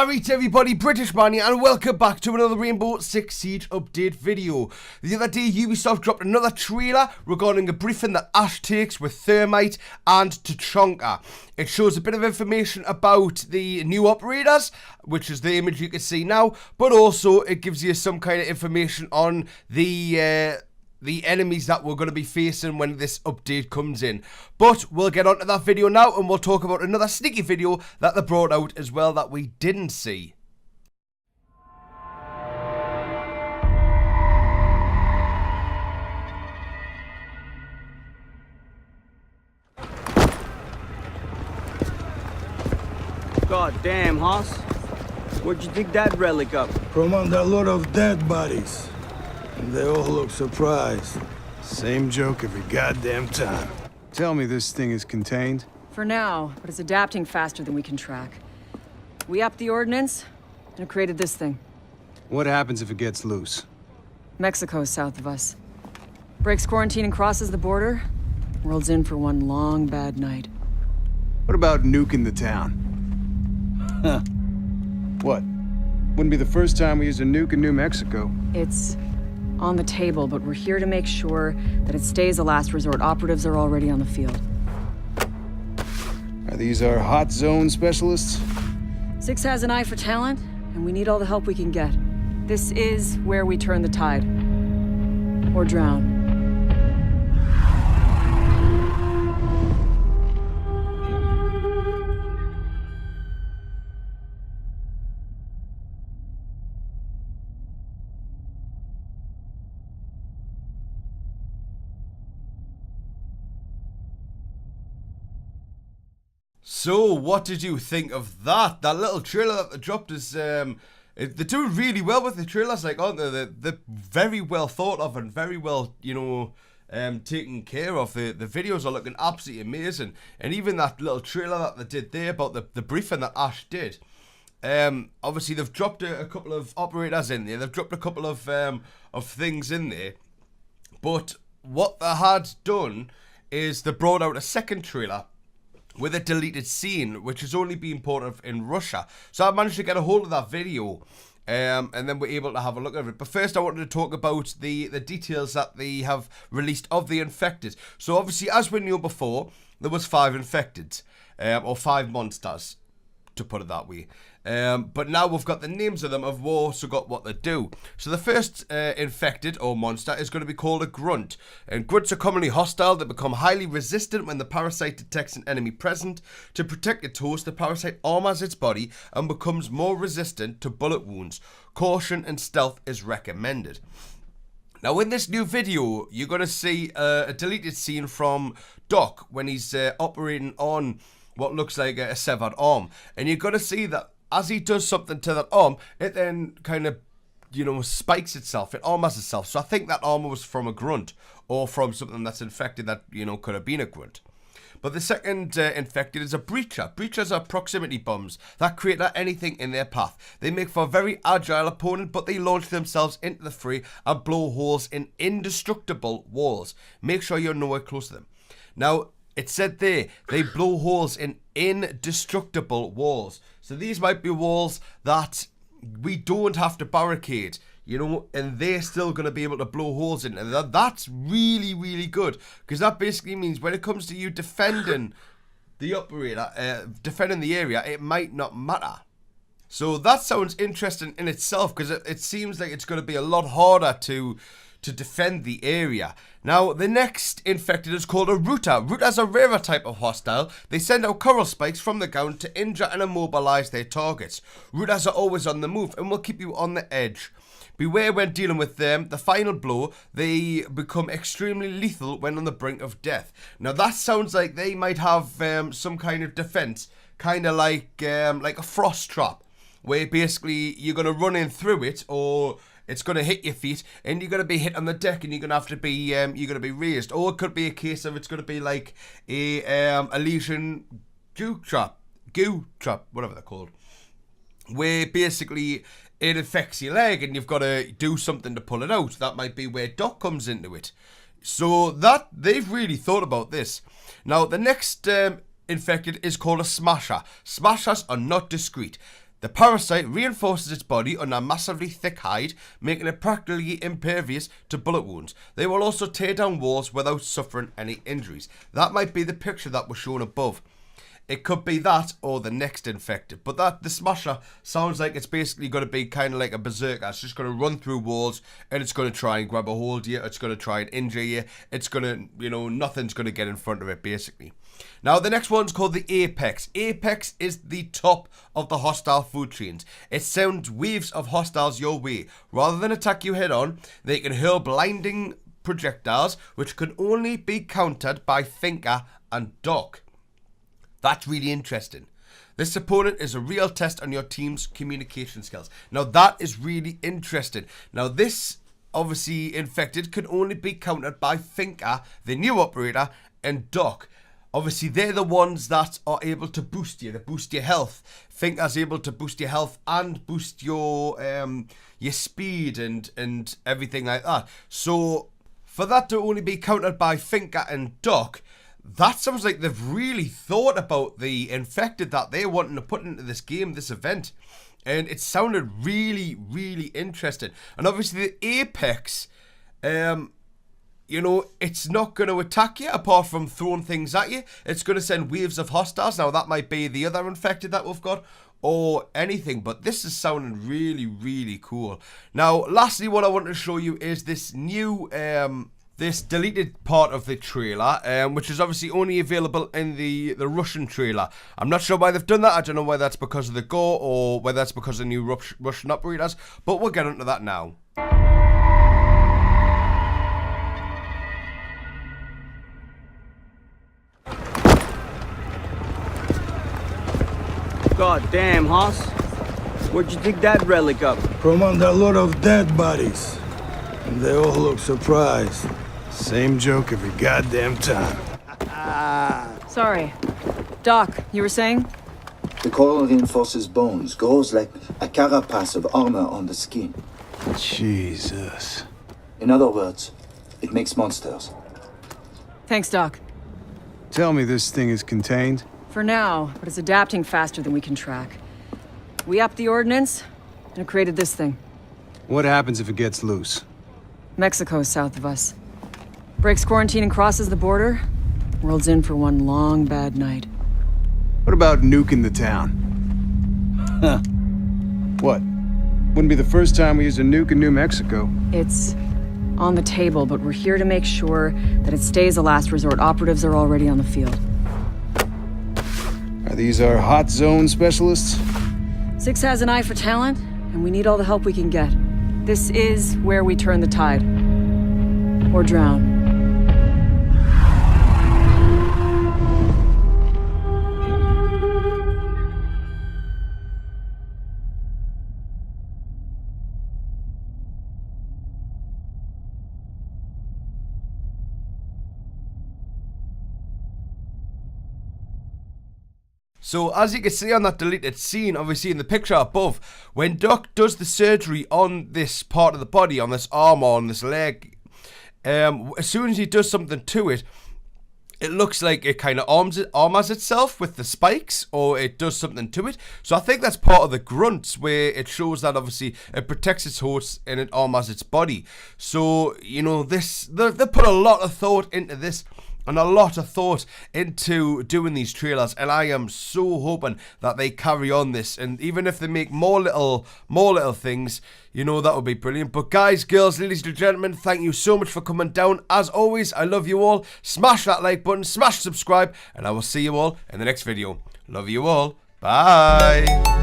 Alright everybody, British man here, and welcome back to another Rainbow Six Siege update video. The other day Ubisoft dropped another trailer regarding a briefing that Ash takes with Thermite and Tachanka. It shows a bit of information about the new operators, which is the image you can see now, but also it gives you some kind of information on the enemies that we're going to be facing when this update comes in. But we'll get onto that video now, and we'll talk about another sneaky video that they brought out as well that we didn't see. God damn, Hoss. Where'd you dig that relic up? From under a lot of dead bodies. They all look surprised. Same joke every goddamn time. Tell me this thing is contained? For now, but it's adapting faster than we can track. We upped the ordnance and created this thing. What happens if it gets loose? Mexico's south of us. Breaks quarantine and crosses the border. World's in for one long, bad night. What about nuking the town? Huh. What? Wouldn't be the first time we use a nuke in New Mexico. It's on the table, but we're here to make sure that it stays a last resort. Operatives are already on the field. Are these our hot zone specialists? Six has an eye for talent, and we need all the help we can get. This is where we turn the tide. Or drown. So, what did you think of that? That little trailer that they dropped is, they're doing really well with the trailers, like, aren't they? They're very well thought of and very well, you know, taken care of. The videos are looking absolutely amazing. And even that little trailer that they did there about the briefing that Ash did. Obviously, they've dropped a couple of operators in there. They've dropped a couple of things in there. But what they had done is they brought out a second trailer with a deleted scene, which has only been put of in Russia. So I managed to get a hold of that video, and then we're able to have a look at it. But first I wanted to talk about the details that they have released of the infected. So obviously, as we knew before, there was 5 infected, or 5 monsters, to put it that way. But now we've got the names of them, and we've also got what they do. So the first infected or monster is going to be called a grunt. And grunts are commonly hostile. They become highly resistant when the parasite detects an enemy present. To protect its host, the parasite armors its body and becomes more resistant to bullet wounds. Caution and stealth is recommended. Now in this new video, you're going to see a deleted scene from Doc when he's operating on what looks like a severed arm. And you're going to see that as he does something to that arm, it then kind of, you know, spikes itself. It armors itself. So I think that armor was from a grunt or from something that's infected that, you know, could have been a grunt. But the second infected is a breacher. Breachers are proximity bombs that create anything in their path. They make for a very agile opponent, but they launch themselves into the fray and blow holes in indestructible walls. Make sure you're nowhere close to them. Now, it said there, they blow holes in indestructible walls. So these might be walls that we don't have to barricade, you know, and they're still going to be able to blow holes in. And that's really, really good. Because that basically means when it comes to you defending the operator, defending the area, it might not matter. So that sounds interesting in itself, because it seems like it's going to be a lot harder to defend the area. Now, the next infected is called a rooter. Rooters are a rarer type of hostile. They send out coral spikes from the ground to injure and immobilize their targets. Rooters are always on the move and will keep you on the edge. Beware when dealing with them. The final blow, they become extremely lethal when on the brink of death. Now, that sounds like they might have some kind of defense, kind of like a frost trap, where basically you're going to run in through it, or it's going to hit your feet, and you're going to be hit on the deck, and you're going to have to be, you're going to be raised. Or it could be a case of it's going to be like a lesion goo trap, whatever they're called, where basically it affects your leg, and you've got to do something to pull it out. That might be where Doc comes into it. So that they've really thought about this. Now the next infected is called a smasher. Smashers are not discreet. The parasite reinforces its body on a massively thick hide, making it practically impervious to bullet wounds. They will also tear down walls without suffering any injuries. That might be the picture that was shown above. It could be that or the next infected. But the Smasher sounds like it's basically going to be kind of like a berserker. It's just going to run through walls and it's going to try and grab a hold of you. It's going to try and injure you. It's going to, nothing's going to get in front of it basically. Now the next one's called the Apex. Apex is the top of the hostile food chains. It sends waves of hostiles your way. Rather than attack you head on, they can hurl blinding projectiles which can only be countered by Thinker and Doc. That's really interesting. This opponent is a real test on your team's communication skills. Now that is really interesting. Now this, obviously, infected can only be countered by Thinker, the new operator, and Doc. Obviously, they're the ones that are able to boost you. They boost your health. Thinker's able to boost your health and boost your speed and everything like that. So for that to only be countered by Thinker and Doc, that sounds like they've really thought about the infected that they're wanting to put into this game, this event. And it sounded really, really interesting. And obviously the Apex, it's not going to attack you apart from throwing things at you. It's going to send waves of hostiles. Now that might be the other infected that we've got or anything. But this is sounding really, really cool. Now, lastly, what I want to show you is this new... this deleted part of the trailer, which is obviously only available in the Russian trailer. I'm not sure why they've done that. I don't know whether that's because of the gore or whether that's because of new Russian operators, but we'll get into that now. God damn, Hoss. Where'd you dig that relic up? From under a lot of dead bodies. And they all look surprised. Same joke every goddamn time. Sorry. Doc, you were saying? The coral reinforces bones, grows like a carapace of armor on the skin. Jesus. In other words, it makes monsters. Thanks, Doc. Tell me this thing is contained? For now, but it's adapting faster than we can track. We upped the ordnance and created this thing. What happens if it gets loose? Mexico's south of us. Breaks quarantine and crosses the border. World's in for one long, bad night. What about nuking the town? Huh. What? Wouldn't be the first time we used a nuke in New Mexico. It's on the table, but we're here to make sure that it stays a last resort. Operatives are already on the field. Are these our hot zone specialists? Six has an eye for talent, and we need all the help we can get. This is where we turn the tide. Or drown. So as you can see on that deleted scene, obviously in the picture above, when Doc does the surgery on this part of the body, on this arm or on this leg, as soon as he does something to it, it looks like it kind of armors itself with the spikes, or it does something to it. So I think that's part of the grunts, where it shows that obviously it protects its host and it armors its body. So, they put a lot of thought into this. And a lot of thought into doing these trailers, and I am so hoping that they carry on this, and even if they make more little things, that would be brilliant. But guys, girls, ladies and gentlemen, thank you so much for coming down. As always, I love you all. Smash that like button, smash subscribe, and I will see you all in the next video. Love you all. Bye.